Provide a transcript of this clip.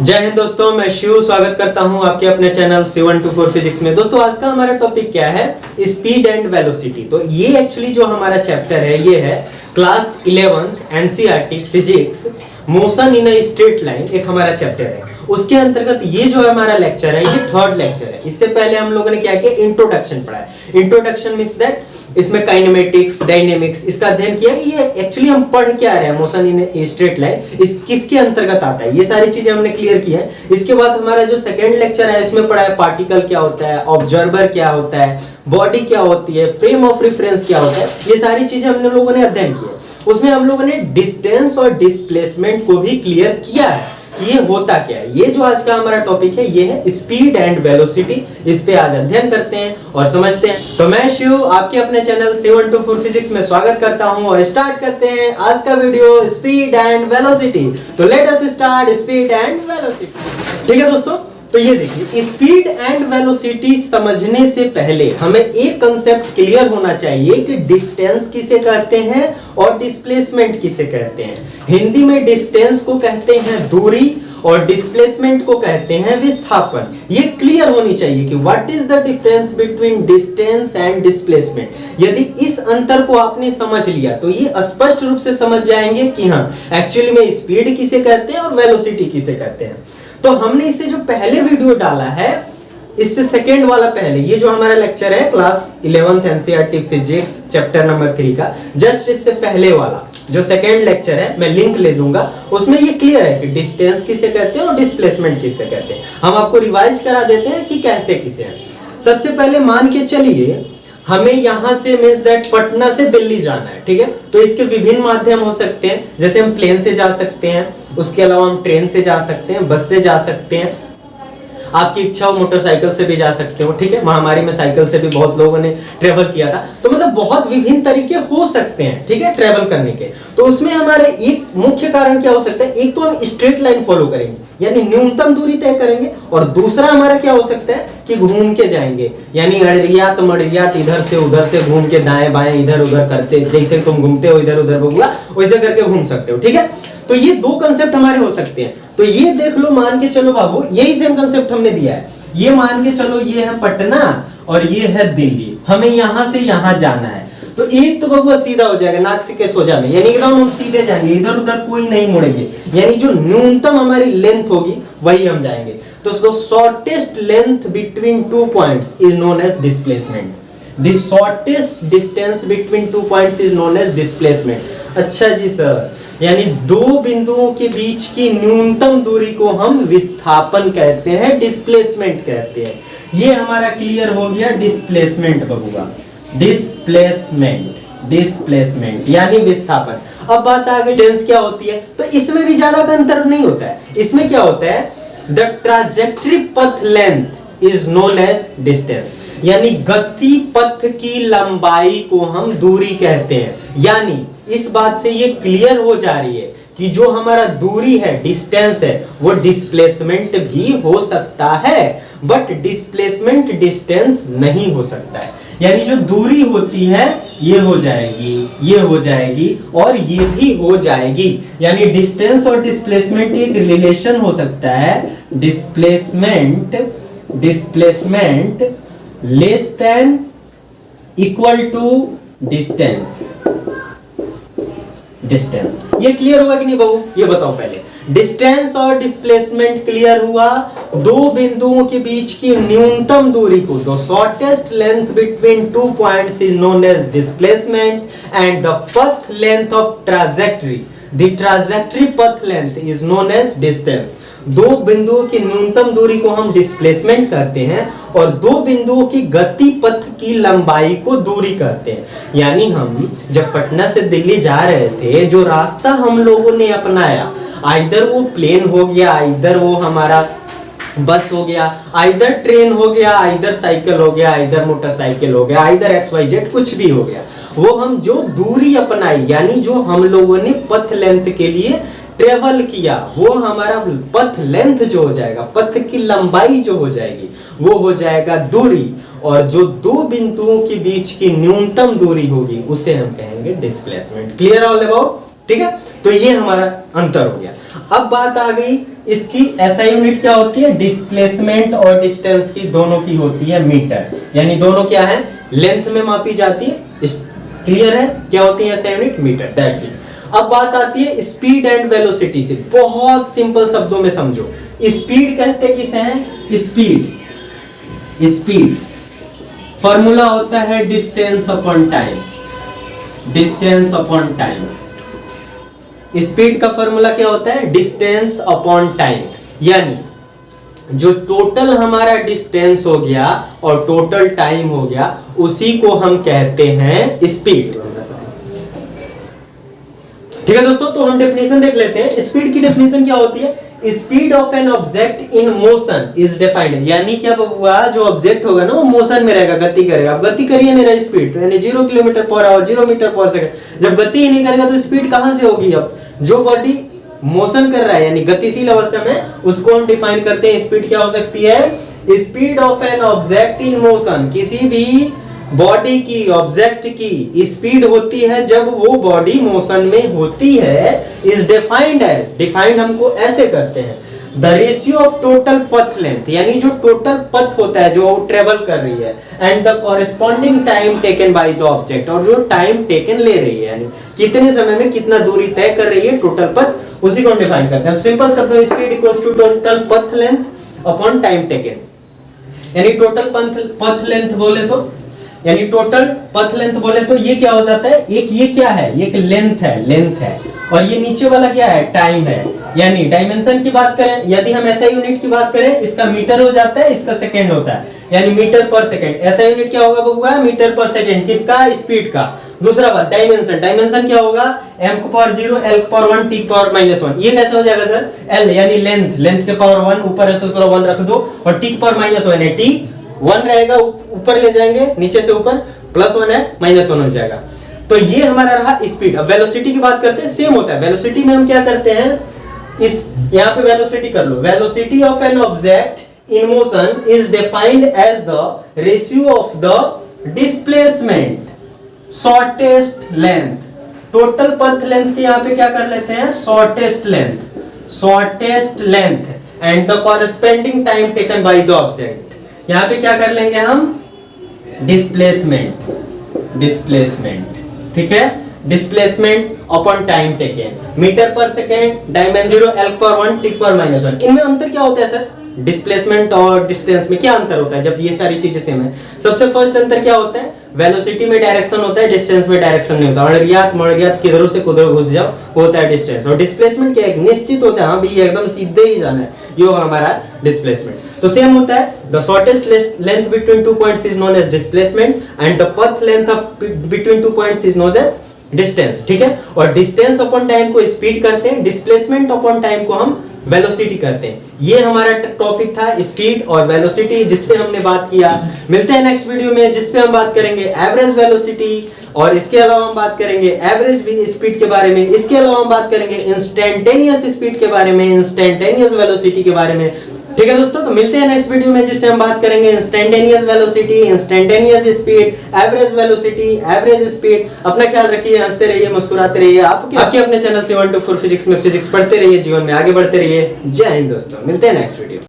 जय हिंद दोस्तों, मैं शिव स्वागत करता हूं आपके अपने चैनल C124 फिजिक्स में। दोस्तों आज का हमारा टॉपिक क्या है? Speed and velocity. तो ये एक्चुअली जो हमारा चैप्टर है ये है class 11 NCERT physics motion in a straight line, एक हमारा चैप्टर है। उसके अंतर्गत ये जो हमारा लेक्चर है ये थर्ड लेक्चर है। इससे पहले हम लोगों ने क्या किया, इंट्रोडक्शन पढ़ा है। इंट्रोडक्शन मींस दैट इसमें काइनेमेटिक्स, डायनेमिक्स इसका अध्ययन किया कि ये एक्चुअली हम पढ़ क्या रहे हैं, motion in a straight line इस किसके अंतर्गत आता है, ये सारी चीजें हमने क्लियर की है। इसके बाद हमारा जो सेकंड लेक्चर है इसमें पढ़ा है पार्टिकल क्या होता है, ऑब्जर्वर क्या होता है, बॉडी क्या होती है, फ्रेम ऑफ रेफरेंस क्या होता है, ये सारी चीजें हमने लोगों ने अध्ययन की है। उसमें हम लोगों ने डिस्टेंस और डिस्प्लेसमेंट को भी क्लियर किया है, ये होता क्या है। ये जो आज का हमारा टॉपिक है ये है स्पीड एंड वेलोसिटी। इस पे आज अध्ययन करते हैं और समझते हैं। तो मैं शिव आपके अपने चैनल C124 फिजिक्स में स्वागत करता हूं और स्टार्ट करते हैं आज का वीडियो स्पीड एंड वेलोसिटी। तो let us start speed and velocity. ठीक है दोस्तों, तो ये देखिए स्पीड एंड वेलोसिटी समझने से पहले हमें एक कंसेप्ट क्लियर होना चाहिए कि डिस्टेंस किसे कहते हैं और डिस्प्लेसमेंट किसे कहते हैं। हिंदी में डिस्टेंस को कहते हैं दूरी और डिस्प्लेसमेंट को कहते हैं विस्थापन। ये क्लियर होनी चाहिए कि what is the difference between distance and displacement. यदि इस अंतर को आपने समझ लिया तो ये स्पष्ट रूप से समझ जाएंगे कि हाँ एक्चुअली में स्पीड किसे कहते हैं और वेलोसिटी किसे कहते हैं। तो हमने इससे जो पहले वीडियो डाला है, इससे सेकेंड वाला पहले, ये जो हमारा लेक्चर है class 11th NCERT physics chapter number 3 का, जस्ट इससे पहले वाला जो सेकेंड लेक्चर है मैं लिंक ले दूंगा, उसमें ये क्लियर है कि डिस्टेंस किसे कहते हैं और डिस्प्लेसमेंट किसे कहते हैं। हम आपको रिवाइज करा देते हैं कि कहते किसे हैं। सबसे पहले मान के चलिए हमें यहां से मींस दैट पटना से दिल्ली जाना है, ठीक है। तो इसके विभिन्न माध्यम हो सकते हैं, जैसे हम प्लेन से जा सकते हैं, उसके अलावा हम ट्रेन से जा सकते हैं, बस से जा सकते हैं, आपकी इच्छा हो मोटरसाइकिल से भी जा सकते हो, ठीक है। महामारी में साइकिल से भी बहुत लोगों ने ट्रेवल किया था। तो मतलब बहुत विभिन्न तरीके हो सकते हैं, ठीक है, ट्रेवल करने के। तो उसमें हमारे एक मुख्य कारण क्या हो सकता है, एक तो हम स्ट्रेट लाइन फॉलो करेंगे यानी न्यूनतम दूरी तय करेंगे, और दूसरा हमारा क्या हो सकता है कि घूम के जाएंगे, यानी अड़रियात मड़रियात इधर से उधर से घूम के दाएं बाएं इधर उधर करते, जैसे तुम घूमते हो इधर उधर बबुआ वैसे करके घूम सकते हो, ठीक है। तो ये दो कंसेप्ट हमारे हो सकते हैं। तो ये देख लो, मान के चलो बाबू यही सेम कंसेप्ट हमने दिया है। ये मान के चलो ये है पटना और ये है दिल्ली, हमें यहां से यहां जाना है। तो एक तो बबुआ सीधा हो जाएगा नाक से के सोजा में, यानी एकदम हम सीधे जाएंगे, इधर उधर कोई नहीं मुड़ेंगे, यानी जो न्यूनतम हमारी लेंथ होगी वही हम जाएंगे। तो shortest length between two points is known as displacement. The shortest distance between two points is known as displacement. अच्छा जी सर, यानी दो बिंदुओं के बीच की न्यूनतम दूरी को हम विस्थापन कहते हैं, डिस्प्लेसमेंट कहते हैं। ये हमारा क्लियर हो गया डिस्प्लेसमेंट बबुआ, डिस्प्लेसमेंट यानी विस्थापन। अब बात आ गई डिस्टेंस क्या होती है। तो इसमें भी ज्यादा का अंतर नहीं होता है। इसमें क्या होता है, द ट्राजेक्टरी पथ length is known as distance, यानी गति पथ की लंबाई को हम दूरी कहते हैं। यानी इस बात से ये क्लियर हो जा रही है कि जो हमारा दूरी है, डिस्टेंस है, वो डिस्प्लेसमेंट भी हो सकता है, बट डिस्प्लेसमेंट डिस्टेंस नहीं हो सकता है। यानी जो दूरी होती है ये हो जाएगी, ये हो जाएगी और ये भी हो जाएगी। यानी डिस्टेंस और डिस्प्लेसमेंट एक रिलेशन हो सकता है, displacement less than equal to distance. ये क्लियर हुआ कि नहीं बहू, ये बताओ पहले। डिस्टेंस और डिस्प्लेसमेंट क्लियर हुआ। दो बिंदुओं के बीच की न्यूनतम दूरी को, the shortest length between two points is known as displacement and the पथ length of trajectory, the trajectory पथ length is known as distance. दो बिंदुओं की न्यूनतम दूरी को हम डिस्प्लेसमेंट कहते हैं और दो बिंदुओं की गति पथ की लंबाई को दूरी कहते हैं। यानी हम जब पटना से दिल्ली जा रहे थे, जो रास्ता हम लोगों ने अपनाया, आइदर वो प्लेन हो गया, आइदर वो हमारा बस हो गया, आइदर ट्रेन हो गया, आइदर साइकिल हो गया, आइदर मोटरसाइकिल हो गया, आइदर XYZ कुछ भी हो गया, वो हम जो दूरी अपनाई, यानी जो हम लोगों ने पथ लेंथ के लिए ट्रेवल किया, वो हमारा पथ लेंथ जो हो जाएगा, पथ की लंबाई जो हो जाएगी, वो हो जाएगा दूरी। और जो दो बिंदुओं के बीच की न्यूनतम दूरी होगी उसे हम कहेंगे डिस्प्लेसमेंट। क्लियर ऑल अबाउट, ठीक है। तो ये हमारा अंतर हो गया। अब बात आ गई इसकी एसआई यूनिट क्या होती है, डिस्प्लेसमेंट और डिस्टेंस की दोनों की होती है मीटर, यानी दोनों क्या है, लेंथ में मापी जाती है। क्लियर है, क्या होती है SI unit, metre, that's it. अब बात आती है स्पीड एंड वेलोसिटी से, बहुत सिंपल शब्दों में समझो। स्पीड कहते किसे हैं, स्पीड फॉर्मूला होता है distance upon time, distance upon time. Speed का फॉर्मूला क्या होता है, डिस्टेंस अपॉन टाइम, यानी जो टोटल हमारा डिस्टेंस हो गया और टोटल टाइम हो गया, उसी को हम कहते हैं स्पीड। ठीक है दोस्तों, तो हम डेफिनेशन देख लेते हैं। स्पीड की डेफिनेशन क्या होती है, speed of an object in motion is defined, यानी क्या हुआ, जो ऑब्जेक्ट होगा ना वो मोशन में रहेगा, गति करेगा। अब गति करिए मेरा स्पीड, तो यानी 0 किलोमीटर पर आवर, 0 मीटर पर सेकंड। जब गति ही नहीं करेगा तो स्पीड कहां से होगी। अब जो बॉडी मोशन कर रहा है यानी गतिशील अवस्था में, उसको हम डिफाइन करते हैं। स्पीड क्या हो सकती है, speed of an object in motion, किसी भी बॉडी की, ऑब्जेक्ट की स्पीड होती है जब वो बॉडी मोशन में होती है, इज डिफाइंड एज, डिफाइंड हमको ऐसे करते हैं, the ratio of total path length, यानी जो टोटल पथ होता है जो ट्रेवल कर रही है, and the corresponding time taken by the object, और जो टाइम टेकन ले रही है, यानी कितने समय में कितना दूरी तय कर रही है टोटल पथ, उसी को डिफाइन करते हैं। सिंपल शब्द, speed equals to total path length upon time taken, यानी टोटल पथ लेंथ बोले तो, यानी टोटल पथ लेंथ बोले तो ये क्या हो जाता है, एक ये क्या है, ये एक लेंथ है, और ये नीचे वाला क्या है, टाइम है। यानी डायमेंशन की बात करें, यदि हम ऐसा यूनिट की बात करें, इसका मीटर हो जाता है, इसका सेकंड होता है, यानी मीटर पर सेकंड। ऐसा यूनिट क्या होगा बबुआ, मीटर पर सेकंड, किसका, स्पीड का। दूसरा बात डायमेंशन, डायमेंशन क्या होगा, m की पावर 0, l की पावर 1, t की पावर -1। ये कैसे हो जाएगा सर, l यानी लेंथ, लेंथ के पावर 1, ऊपर एसोसरा 1 रख दो, और t की पावर -1 है, t 1 रहेगा, ऊपर ले जाएंगे, नीचे से ऊपर +1 है, -1 हो जाएगा। तो ये हमारा रहा स्पीड। अब वेलोसिटी की बात करते हैं, सेम होता है। वेलोसिटी में हम क्या करते हैं, इस यहाँ पे वेलोसिटी कर लो, velocity of an object in motion is defined as the ratio of the displacement shortest length, total path length के यहाँ पे क्या कर लेते हैं, shortest length and the corresponding time taken by the object. यहाँ पे क्या कर लेंगे हम, डिस्प्लेसमेंट, ठीक है, displacement upon time taken, metre per second, dimension 0, l की पावर 1, t की पावर -1। इनमें अंतर क्या होता है सर, डिस्प्लेसमेंट और डिस्टेंस में क्या अंतर होता है जब ये सारी चीजें सेम है। सबसे फर्स्ट अंतर क्या होता है, वेलोसिटी में डायरेक्शन होता है, डिस्टेंस में डायरेक्शन नहीं होता। मर्यात किधरों से किधर घुस जाओ होता है डिस्टेंस, और डिस्प्लेसमेंट क्या है, निश्चित होता है, हाँ भी एकदम सीधे ही जाना है, ये होगा हमारा डिस्प्लेसमेंट। तो सेम होता है, the shortest length between 2 points is known as displacement and the पथ length of between 2 points is known as distance, ठीक है। और डिस्टेंस अपॉन टाइम को स्पीड करते हैं, डिस्प्लेसमेंट अपॉन टाइम को हम वेलोसिटी करते हैं। ये हमारा टॉपिक था स्पीड और वेलोसिटी, जिसपे हमने बात किया। मिलते हैं नेक्स्ट वीडियो में, जिसपे हम बात करेंगे एवरेज वेलोसिटी, और इसके अलावा हम बात करेंगे एवरेज स्पीड के बारे में। इसके अलावा हम बात करेंगे इंस्टेंटेनियस स्पीड के बारे में, इंस्टेंटेनियस वेलोसिटी के बारे में। ठीक है दोस्तों, तो मिलते हैं नेक्स्ट वीडियो में, जिससे हम बात करेंगे instantaneous velocity, instantaneous speed, average velocity, average speed. अपना ख्याल रखिए, हंसते रहिए, मुस्कुराते रहिए। आपके अपने चैनल 724 फिजिक्स में फिजिक्स पढ़ते रहिए, जीवन में आगे बढ़ते रहिए। जय हिंद दोस्तों, मिलते हैं नेक्स्ट वीडियो।